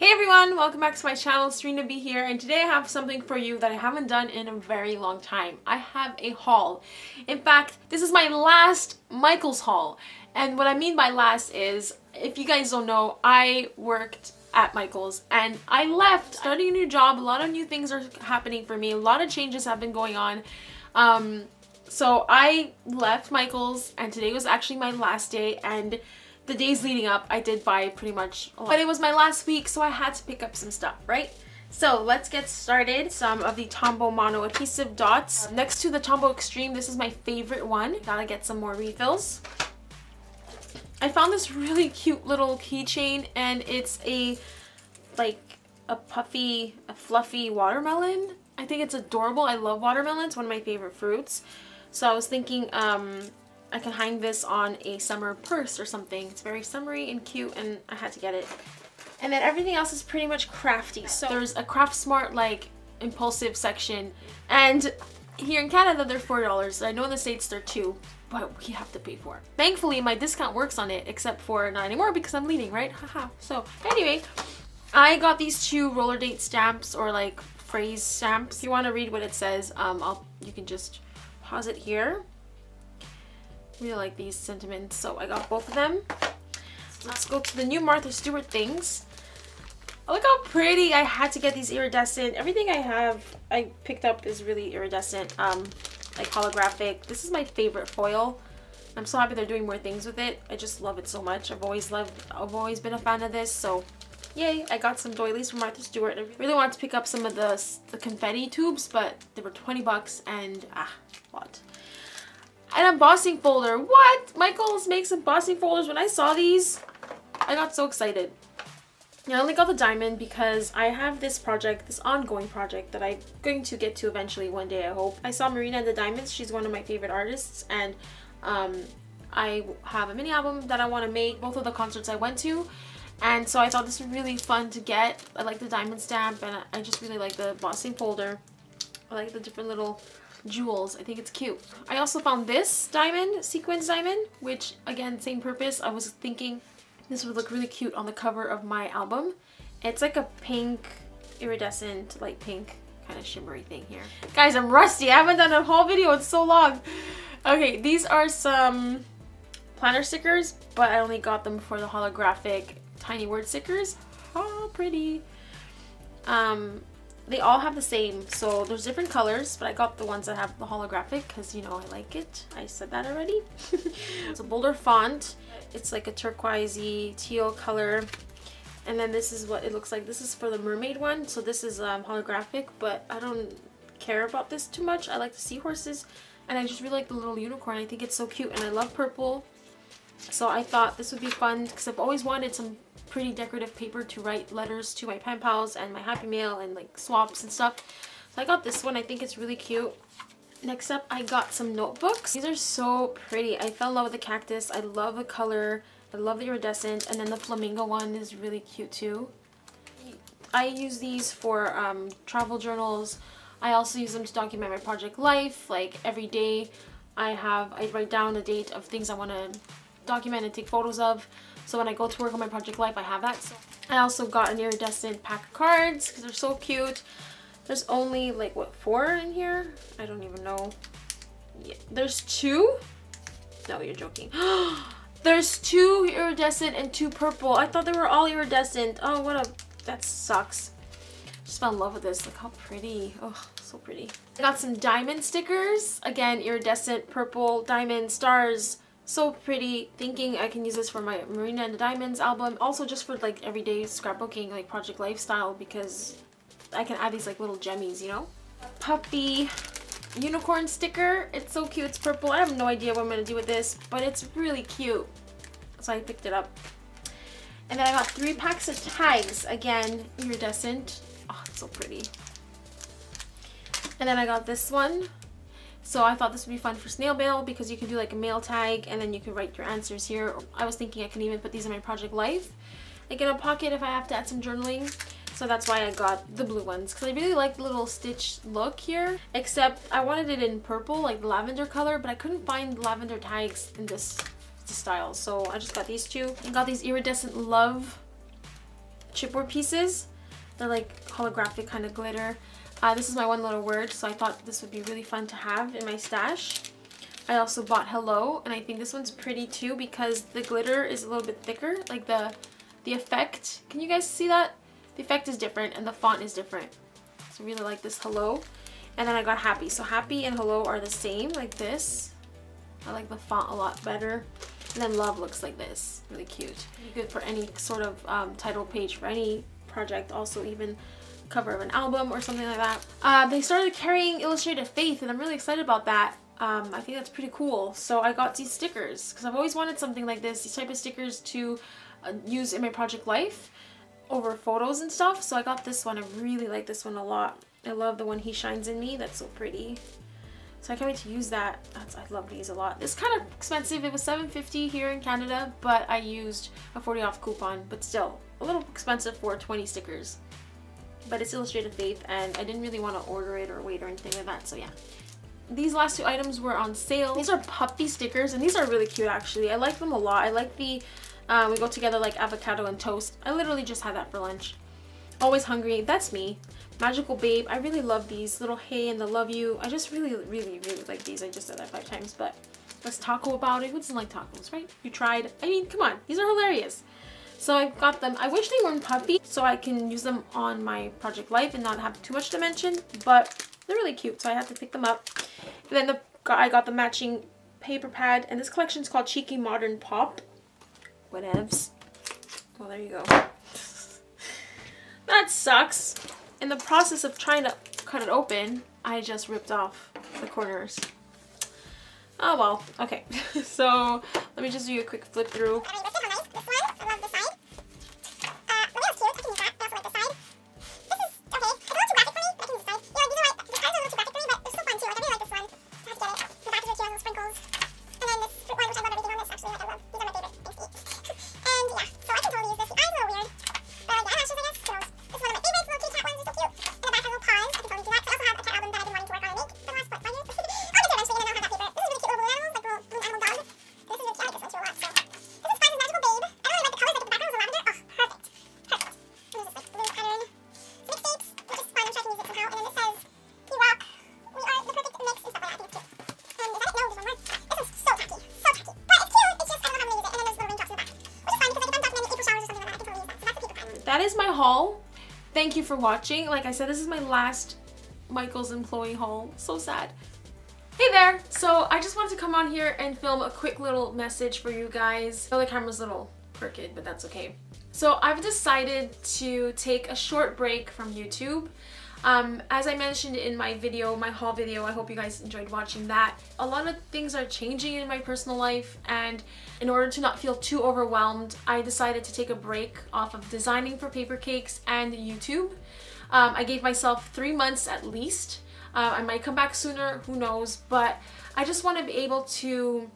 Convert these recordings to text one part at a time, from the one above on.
Hey everyone, welcome back to my channel. Serena B here, and today I have something for you that I haven't done in a very long time. I have a haul. In fact, this is my last Michaels haul. And what I mean by last is, if you guys don't know, I worked at Michaels and I left, starting a new job. A lot of new things are happening for me. A lot of changes have been going on. So I left Michaels and today was actually my last day, and the days leading up, I did buy pretty much a lot. But it was my last week, so I had to pick up some stuff, right? So let's get started. Some of the Tombow Mono adhesive dots. Next to the Tombow Extreme, this is my favorite one. Gotta get some more refills. I found this really cute little keychain, and it's a fluffy watermelon. I think it's adorable. I love watermelons, it's one of my favorite fruits. So I was thinking, I can hang this on a summer purse or something. It's very summery and cute, and I had to get it. And then everything else is pretty much crafty. So there's a Craft Smart impulsive section, and here in Canada they're $4. I know in the States they're $2, but we have to pay for it. Thankfully my discount works on it, except for not anymore because I'm leaving, right? Haha. So anyway, I got these two roller date stamps, or phrase stamps. If you want to read what it says, you can just pause it here. Really like these sentiments, so I got both of them. Let's go to the new Martha Stewart things. Oh, look how pretty. I had to get these iridescent. Everything I picked up is really iridescent, like holographic. This is my favorite foil. I'm so happy they're doing more things with it. I just love it so much. I've always been a fan of this, so yay. I got some doilies from Martha Stewart. I really wanted to pick up some of the confetti tubes, but they were 20 bucks and what? An embossing folder. What? Michaels makes embossing folders. When I saw these, I got so excited. I only got the diamond because I have this project, this ongoing project that I'm going to get to eventually one day, I hope. I saw Serena and the Diamonds. She's one of my favorite artists, and I have a mini album that I want to make, both of the concerts I went to, and so I thought this was really fun to get. I like the diamond stamp, and I just really like the embossing folder. I like the different little jewels. I think it's cute. I also found this diamond, sequins diamond, which again, same purpose. I was thinking this would look really cute on the cover of my album. It's like a pink, iridescent, light pink kind of shimmery thing here. Guys, I'm rusty. I haven't done a whole video. It's so long. Okay, these are some planner stickers, but I only got them for the holographic tiny word stickers. How pretty. They all have the same, so there's different colors, but I got the ones that have the holographic because, you know, I like it. I said that already. It's a bolder font. It's like a turquoisey teal color. And then this is what it looks like. This is for the mermaid one, so this is holographic, but I don't care about this too much. I like the seahorses, and I just really like the little unicorn. I think it's so cute, and I love purple. So I thought this would be fun because I've always wanted some pretty decorative paper to write letters to my pen pals and my Happy Mail and swaps and stuff. So I got this one. I think it's really cute. Next up, I got some notebooks. These are so pretty. I fell in love with the cactus. I love the color. I love the iridescent, and then the flamingo one is really cute too. I use these for travel journals. I also use them to document my project life. Like every day I write down a date of things I want to document and take photos of. So when I go to work on my project life, I have that. So I also got an iridescent pack of cards because they're so cute. There's only what, 4 in here? I don't even know. Yeah, there's 2? No, you're joking. There's 2 iridescent and 2 purple. I thought they were all iridescent. Oh, that sucks. Just fell in love with this. Look how pretty. Oh, so pretty. I got some diamond stickers. Again, iridescent, purple, diamond, stars. So pretty. Thinking I can use this for my Serena and the Diamonds album. Also just for everyday scrapbooking, project lifestyle, because I can add these little gemmies, you know? Puppy unicorn sticker. It's so cute. It's purple. I have no idea what I'm going to do with this, but it's really cute. So I picked it up. And then I got 3 packs of tags. Again, iridescent. Oh, it's so pretty. And then I got this one. So I thought this would be fun for snail mail because you can do a mail tag and then you can write your answers here. I was thinking I can even put these in my project life, in a pocket if I have to add some journaling. So that's why I got the blue ones, because I really like the little stitch look here, except I wanted it in purple, the lavender color, but I couldn't find lavender tags in this style. So I just got these 2 and got these iridescent love chipboard pieces. They're like holographic kind of glitter. This is my one little word, so I thought this would be really fun to have in my stash. I also bought hello, and I think this one's pretty too because the glitter is a little bit thicker, like the effect. Can you guys see that? The effect is different and the font is different. So I really like this hello. And then I got happy. So happy and hello are the same, like this. I like the font a lot better. And then love looks like this, really cute. Really good for any sort of title page for any project, also even cover of an album or something like that. They started carrying Illustrated Faith, and I'm really excited about that. I think that's pretty cool. So I got these stickers because I've always wanted something like this, these type of stickers to use in my project life over photos and stuff. So I got this one. I really like this one a lot. I love the one He Shines in Me. That's so pretty. So I can't wait to use that. I love these a lot. It's kind of expensive. It was $7.50 here in Canada, but I used a 40 off coupon, but still a little expensive for 20 stickers. But it's Illustrated Faith, and I didn't really want to order it or wait or anything like that, so yeah. These last two items were on sale. These are puppy stickers, and these are really cute actually. I like them a lot. I like the we go together like avocado and toast. I literally just had that for lunch. Always hungry, that's me. Magical Babe, I really love these. Little Hey and the Love You. I just really like these. I just said that 5 times, but let's taco about it. Who doesn't like tacos, right? You tried. I mean, come on, these are hilarious. So I got them. I wish they weren't puffy so I can use them on my project life and not have too much dimension, but they're really cute, so I had to pick them up. And then I got the matching paper pad, and this collection is called Cheeky Modern Pop. Whatevs. Well, there you go. That sucks. In the process of trying to cut it open, I just ripped off the corners. Oh well, okay. So let me just do a quick flip through. That is my haul. Thank you for watching. Like I said, this is my last Michael's employee haul. So sad. Hey there! So I just wanted to come on here and film a quick little message for you guys. I know the camera's a little crooked, but that's okay. So I've decided to take a short break from YouTube. As I mentioned in my video, my haul video, I hope you guys enjoyed watching that. A lot of things are changing in my personal life, and in order to not feel too overwhelmed, I decided to take a break off of designing for PAPERCAKES and YouTube. I gave myself 3 months at least. I might come back sooner, who knows, but I just want to be able to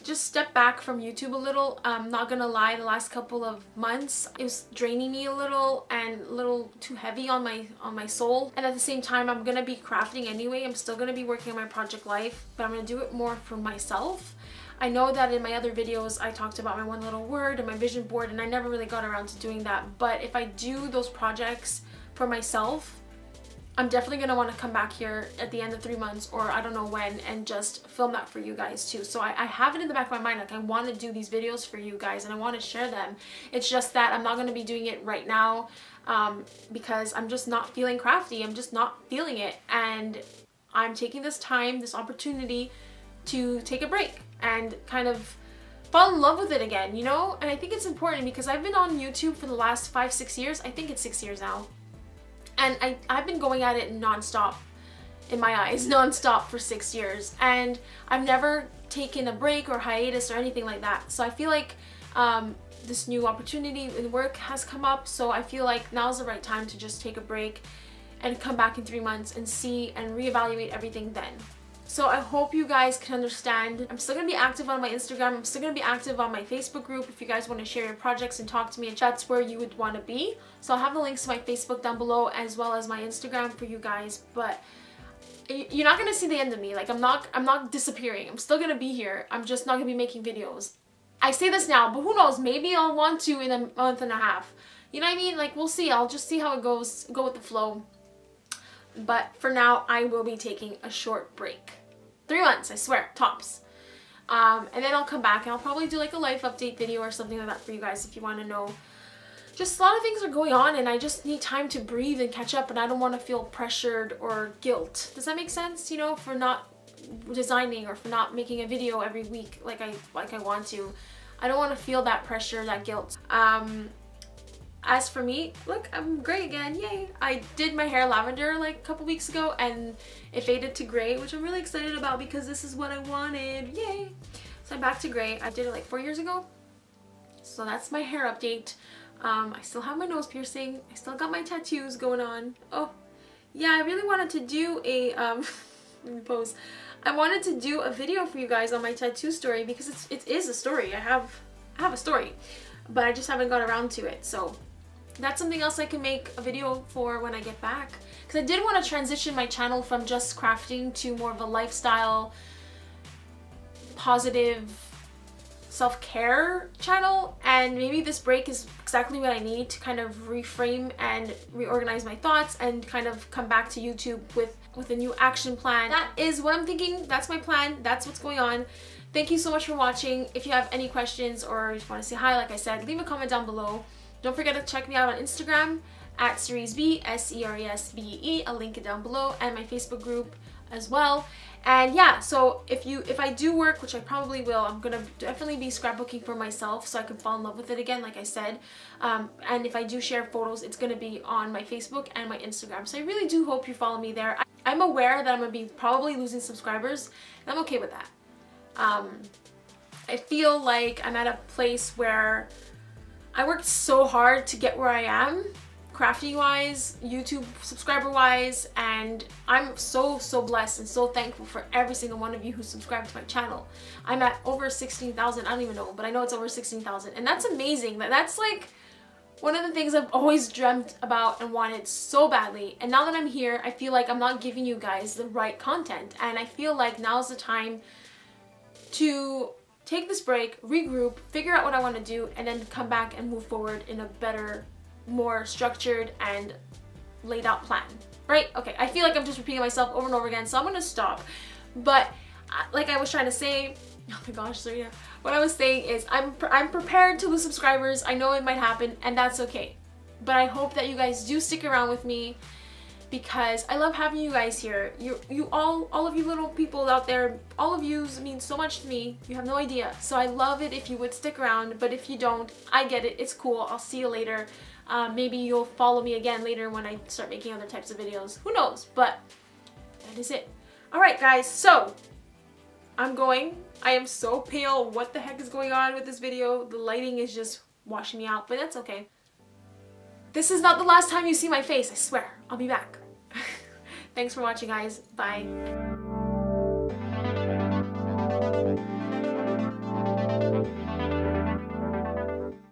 just step back from YouTube a little. I'm not gonna lie, the last couple of months it was draining me a little and a little too heavy on my soul, and at the same time I'm gonna be crafting anyway. I'm still gonna be working on my project life, but I'm gonna do it more for myself. I know that in my other videos I talked about my one little word and my vision board, and I never really got around to doing that, but if I do those projects for myself, I'm definitely going to want to come back here at the end of 3 months, or I don't know when, and just film that for you guys too. So I have it in the back of my mind, like I want to do these videos for you guys and I want to share them. It's just that I'm not going to be doing it right now because I'm just not feeling crafty. I'm just not feeling it, and I'm taking this time, this opportunity to take a break and kind of fall in love with it again, you know? And I think it's important because I've been on YouTube for the last 5-6 years. I think it's 6 years now. And I've been going at it non-stop, in my eyes, non-stop for 6 years. And I've never taken a break or hiatus or anything like that. So I feel like this new opportunity in work has come up. So I feel like now's the right time to just take a break and come back in 3 months and see and reevaluate everything then. So I hope you guys can understand. I'm still going to be active on my Instagram. I'm still going to be active on my Facebook group if you guys want to share your projects and talk to me, and that's where you would want to be. So I'll have the links to my Facebook down below as well as my Instagram for you guys, but you're not going to see the end of me. Like I'm not disappearing. I'm still going to be here. I'm just not going to be making videos I say this now, but who knows, maybe I'll want to in a month and a half. You know what I mean? Like, we'll see. I'll just see how it goes, go with the flow. But for now, I will be taking a short break. 3 months, I swear, tops. And then I'll come back and I'll probably do like a life update video or something like that for you guys if you want to know. Just a lot of things are going on and I just need time to breathe and catch up, and I don't want to feel pressured or guilt. Does that make sense? You know, for not designing or for not making a video every week like I want to. I don't want to feel that pressure, that guilt. As for me, look, I'm gray again, yay! I did my hair lavender like a couple weeks ago and it faded to gray, which I'm really excited about because this is what I wanted, yay! So I'm back to gray. I did it like 4 years ago. So that's my hair update. I still have my nose piercing. I still got my tattoos going on. Oh, yeah, I really wanted to do a, let me pose. I wanted to do a video for you guys on my tattoo story because it is a story. I have a story, but I just haven't got around to it. So that's something else I can make a video for when I get back. Because I did want to transition my channel from just crafting to more of a lifestyle, positive, self-care channel, and maybe this break is exactly what I need to kind of reframe and reorganize my thoughts and kind of come back to YouTube with a new action plan. That is what I'm thinking. That's my plan. That's what's going on. Thank you so much for watching. If you have any questions or you want to say hi, like I said, leave a comment down below. Don't forget to check me out on Instagram at SeresBee, SeresBee. I'll link it down below, and my Facebook group as well. And yeah, so if I do work, which I probably will, I'm gonna definitely be scrapbooking for myself so I can fall in love with it again, like I said. And if I do share photos, it's gonna be on my Facebook and my Instagram. So I really do hope you follow me there. I'm aware that I'm gonna be probably losing subscribers, and I'm okay with that. I feel like I'm at a place where I worked so hard to get where I am, crafting wise, YouTube subscriber wise, and I'm so blessed and so thankful for every single one of you who subscribed to my channel. I'm at over 16,000, I don't even know, but I know it's over 16,000, and that's amazing. That's like one of the things I've always dreamt about and wanted so badly. And now that I'm here, I feel like I'm not giving you guys the right content, and I feel like now's the time to take this break, regroup, figure out what I want to do, and then come back and move forward in a better, more structured and laid out plan, right? Okay, I feel like I'm just repeating myself over and over again, so I'm gonna stop. But like I was trying to say, oh my gosh, Serena, what I was saying is I'm prepared to lose subscribers. I know it might happen, and that's okay. But I hope that you guys do stick around with me, because I love having you guys here. You all of you little people out there, all of you mean so much to me. You have no idea. So I love it if you would stick around, but if you don't, I get it. It's cool. I'll see you later. Maybe you'll follow me again later when I start making other types of videos. Who knows? But that is it. Alright guys, so I'm going. I am so pale. What the heck is going on with this video? The lighting is just washing me out, but that's okay. This is not the last time you see my face, I swear. I'll be back. Thanks for watching, guys. Bye.